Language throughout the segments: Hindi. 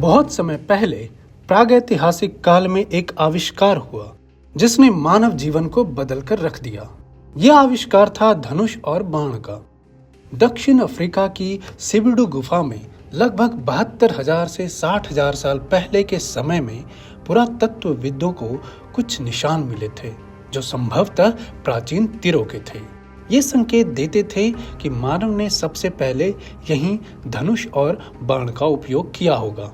बहुत समय पहले प्रागैतिहासिक काल में एक आविष्कार हुआ जिसने मानव जीवन को बदलकर रख दिया। यह आविष्कार था धनुष और बाण का। दक्षिण अफ्रीका की सिबिडू गुफा में लगभग 72,000 से 60,000 साल पहले के समय में पुरातत्वविदों को कुछ निशान मिले थे जो संभवतः प्राचीन तीरों के थे। ये संकेत देते थे कि मानव ने सबसे पहले यहीं धनुष और बाण का उपयोग किया होगा।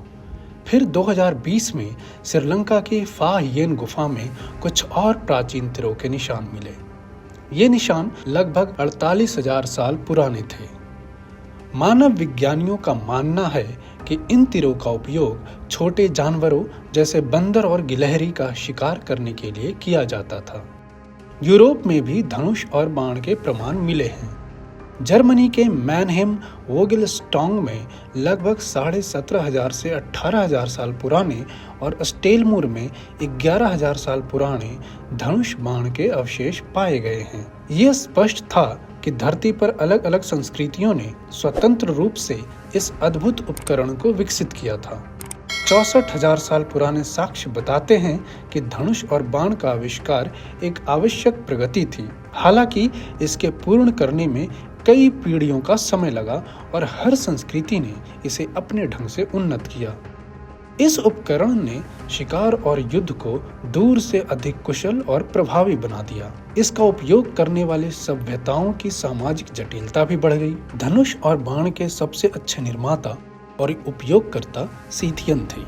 फिर 2020 में श्रीलंका की फा हियेन गुफा में कुछ और प्राचीन तीरों के निशान मिले। ये निशान लगभग 48,000 साल पुराने थे। मानव विज्ञानियों का मानना है कि इन तीरों का उपयोग छोटे जानवरों जैसे बंदर और गिलहरी का शिकार करने के लिए किया जाता था। यूरोप में भी धनुष और बाण के प्रमाण मिले हैं। जर्मनी के मैनहेम वोगेलस्टॉन्ग में लगभग 17,500 से 18,000 साल पुराने और स्टेलमूर में 11,000 साल पुराने धनुष बाण के अवशेष पाए गए हैं। यह स्पष्ट था कि धरती पर अलग अलग संस्कृतियों ने स्वतंत्र रूप से इस अद्भुत उपकरण को विकसित किया था। 64,000 साल पुराने साक्ष्य बताते हैं कि धनुष और बाण का आविष्कार एक आवश्यक प्रगति थी। हालांकि इसके पूर्ण करने में कई पीढ़ियों का समय लगा और हर संस्कृति ने इसे अपने ढंग से उन्नत किया। इस उपकरण ने शिकार और युद्ध को दूर से अधिक कुशल और प्रभावी बना दिया। इसका उपयोग करने वाले सभ्यताओं की सामाजिक जटिलता भी बढ़ गई। धनुष और बाण के सबसे अच्छे निर्माता और उपयोगकर्ता सीथियन थे।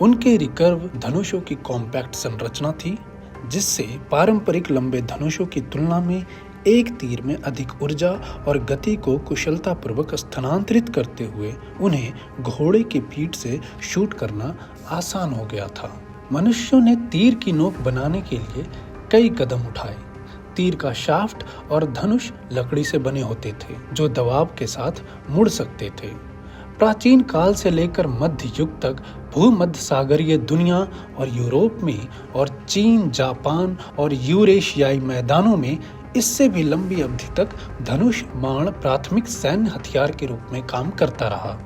उनके रिकर्व धनुषों की कॉम्पैक्ट संरचना थी, जिससे पारंपरिक लंबे धनुषों की तुलना में एक तीर में अधिक ऊर्जा और गति को कुशलतापूर्वक स्थानांतरित करते हुए उन्हें घोड़े की पीठ से शूट करना आसान हो गया था। मनुष्यों ने तीर की नोक बनाने के लिए कई कदम उठाए। तीर का शाफ्ट और धनुष लकड़ी से बने होते थे जो दबाव के साथ मुड़ सकते थे। प्राचीन काल से लेकर मध्य युग तक भूमध्य सागरीय दुनिया और यूरोप में और चीन, जापान और यूरेशियाई मैदानों में इससे भी लंबी अवधि तक धनुष बाण प्राथमिक सैन्य हथियार के रूप में काम करता रहा।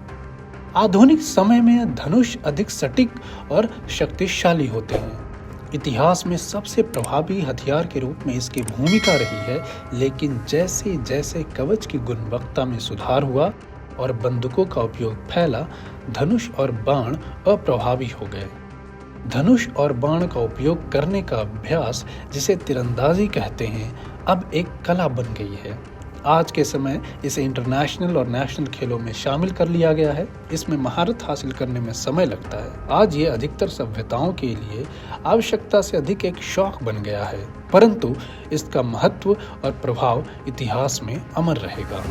आधुनिक समय में धनुष अधिक सटीक और शक्तिशाली होते हैं। इतिहास में सबसे प्रभावी हथियार के रूप में इसकी भूमिका रही है, लेकिन जैसे जैसे कवच की गुणवत्ता में सुधार हुआ और बंदूकों का उपयोग फैला, धनुष और बाण अप्रभावी हो गए। धनुष और बाण का उपयोग करने का अभ्यास, जिसे तीरंदाजी कहते हैं, अब एक कला बन गई है। आज के समय इसे इंटरनेशनल और नेशनल खेलों में शामिल कर लिया गया है। इसमें महारत हासिल करने में समय लगता है। आज ये अधिकतर सभ्यताओं के लिए आवश्यकता से अधिक एक शौक बन गया है, परंतु इसका महत्व और प्रभाव इतिहास में अमर रहेगा।